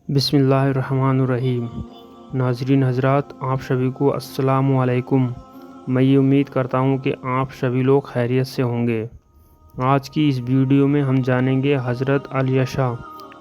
बिस्मिल्लाहिर्रहमानिर्रहीम। नाज़रीन हज़रात, आप सभी को अस्सलामु अलैकुम। मैं ये उम्मीद करता हूँ कि आप सभी लोग खैरियत से होंगे। आज की इस वीडियो में हम जानेंगे हज़रत अली यशा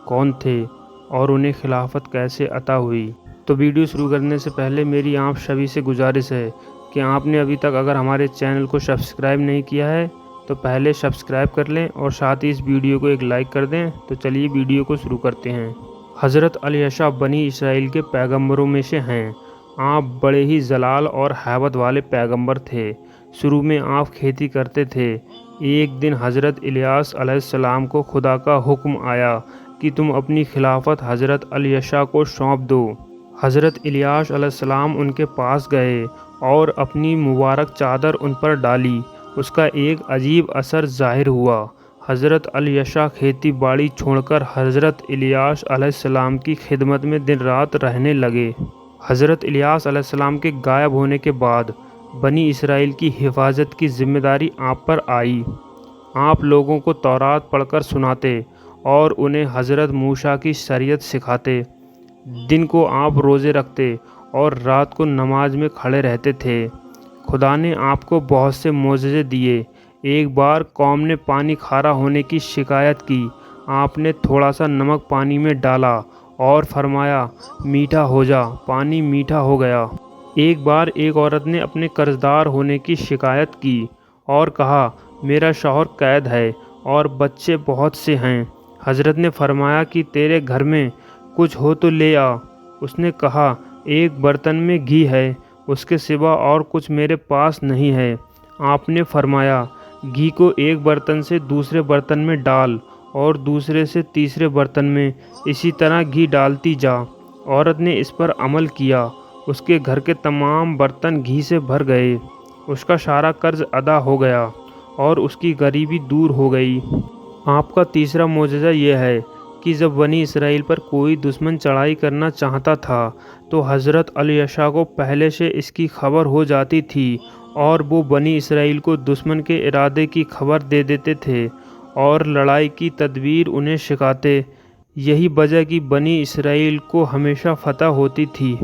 कौन थे और उन्हें खिलाफत कैसे अता हुई। तो वीडियो शुरू करने से पहले मेरी आप सभी से गुजारिश है कि आपने अभी तक अगर हमारे चैनल को सब्सक्राइब नहीं किया है तो पहले सब्सक्राइब कर लें और साथ ही इस वीडियो को एक लाइक कर दें। तो चलिए वीडियो को शुरू करते हैं। हज़रत अली यशा बनी इसराइल के पैगंबरों में से हैं। आप बड़े ही जलाल और हैबत वाले पैगंबर थे। शुरू में आप खेती करते थे। एक दिन हज़रत इलियास अलैहिस्सलाम को खुदा का हुक्म आया कि तुम अपनी खिलाफत हज़रत अली यशा को सौंप दो। हज़रत इलियास अलैहिस्सलाम उनके पास गए और अपनी मुबारक चादर उन पर डाली। उसका एक अजीब असर ज़ाहिर हुआ। हज़रत अली यशा खेती बाड़ी छोड़कर हज़रत इलियास अलैहिस्सलाम की खिदमत में दिन रात रहने लगे। हज़रत इलियास अलैहिस्सलाम के गायब होने के बाद बनी इसराइल की हिफाजत की जिम्मेदारी आप पर आई। आप लोगों को तौरात पढ़कर सुनाते और उन्हें हज़रत मूसा की शरीयत सिखाते। दिन को आप रोज़े रखते और रात को नमाज में खड़े रहते थे। खुदा ने आपको बहुत से मोज़िज़े दिए। एक बार कौम ने पानी खारा होने की शिकायत की। आपने थोड़ा सा नमक पानी में डाला और फरमाया मीठा हो जा। पानी मीठा हो गया। एक बार एक औरत ने अपने कर्जदार होने की शिकायत की और कहा मेरा शौहर कैद है और बच्चे बहुत से हैं। हज़रत ने फरमाया कि तेरे घर में कुछ हो तो ले आ। उसने कहा एक बर्तन में घी है, उसके सिवा और कुछ मेरे पास नहीं है। आपने फरमाया घी को एक बर्तन से दूसरे बर्तन में डाल और दूसरे से तीसरे बर्तन में, इसी तरह घी डालती जा। औरत ने इस पर अमल किया। उसके घर के तमाम बर्तन घी से भर गए। उसका सारा कर्ज अदा हो गया और उसकी गरीबी दूर हो गई। आपका तीसरा मोजज़ा यह है कि जब बनी इसराइल पर कोई दुश्मन चढ़ाई करना चाहता था तो हज़रत अली यशा को पहले से इसकी खबर हो जाती थी और वो बनी इसराइल को दुश्मन के इरादे की खबर दे देते थे और लड़ाई की तदबीर उन्हें सिखाते। यही वजह कि बनी इसराइल को हमेशा फतह होती थी।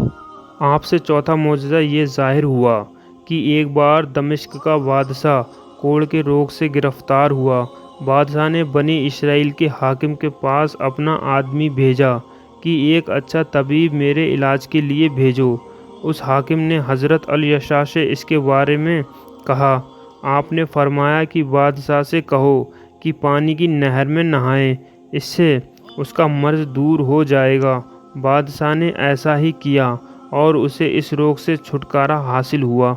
आपसे चौथा मोजज़ा ये ज़ाहिर हुआ कि एक बार दमिश्क का बादशाह कोढ़ के रोग से गिरफ़्तार हुआ। बादशाह ने बनी इसराइल के हाकिम के पास अपना आदमी भेजा कि एक अच्छा तबीब मेरे इलाज के लिए भेजो। उस हाकिम ने हज़रत अली यशा से इसके बारे में कहा। आपने फरमाया कि बादशाह से कहो कि पानी की नहर में नहाए, इससे उसका मर्ज़ दूर हो जाएगा। बादशाह ने ऐसा ही किया और उसे इस रोग से छुटकारा हासिल हुआ।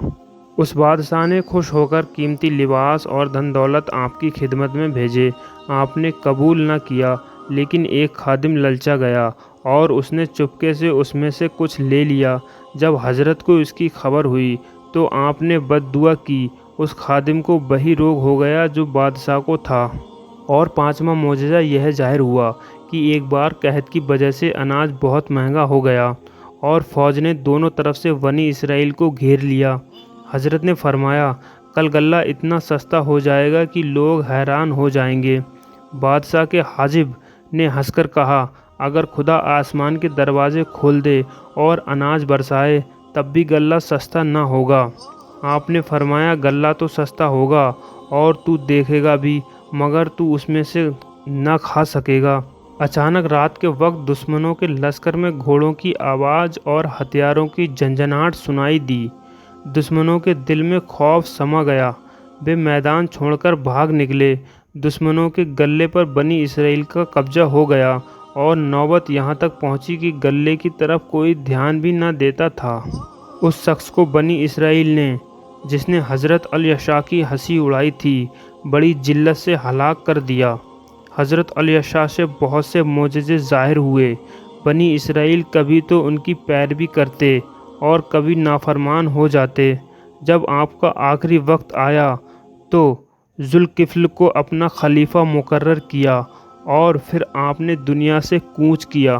उस बादशाह ने खुश होकर कीमती लिबास और धन दौलत आपकी खिदमत में भेजे। आपने कबूल न किया, लेकिन एक खादिम ललचा गया और उसने चुपके से उसमें से कुछ ले लिया। जब हज़रत को इसकी खबर हुई तो आपने बद्दुआ की। उस खादिम को वही रोग हो गया जो बादशाह को था। और पांचवा मोजज़ा यह ज़ाहिर हुआ कि एक बार कहत की वजह से अनाज बहुत महंगा हो गया और फ़ौज ने दोनों तरफ से बनी इसराइल को घेर लिया। हज़रत ने फरमाया कल गल्ला इतना सस्ता हो जाएगा कि लोग हैरान हो जाएंगे। बादशाह के हाजिब ने हंसकर कहा अगर खुदा आसमान के दरवाज़े खोल दे और अनाज बरसाए तब भी गल्ला सस्ता न होगा। आपने फरमाया गल्ला तो सस्ता होगा और तू देखेगा भी, मगर तू उसमें से न खा सकेगा। अचानक रात के वक्त दुश्मनों के लश्कर में घोड़ों की आवाज़ और हथियारों की झंझनाहट सुनाई दी। दुश्मनों के दिल में खौफ समा गया। वे मैदान छोड़कर भाग निकले। दुश्मनों के गल्ले पर बनी इसराइल का कब्जा हो गया और नौबत यहाँ तक पहुँची कि गल्ले की तरफ कोई ध्यान भी न देता था। उस शख्स को बनी इसराइल ने, जिसने हज़रत अली यशा की हंसी उड़ाई थी, बड़ी जिल्लत से हलाक कर दिया। हज़रत अली यशा से बहुत से मोजज़े ज़ाहिर हुए। बनी इसराइल कभी तो उनकी पैरवी करते और कभी नाफरमान हो जाते। जब आपका आखिरी वक्त आया तो ज़ुल्किफ़्ल को अपना खलीफा मुकर्रर किया और फिर आपने दुनिया से कूच किया।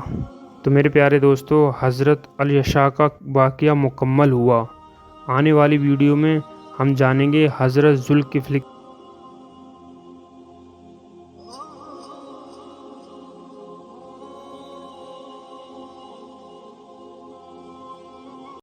तो मेरे प्यारे दोस्तों, हज़रत अली यशा का वाक़या मुकम्मल हुआ। आने वाली वीडियो में हम जानेंगे हज़रत ज़ुल्किफ़्ल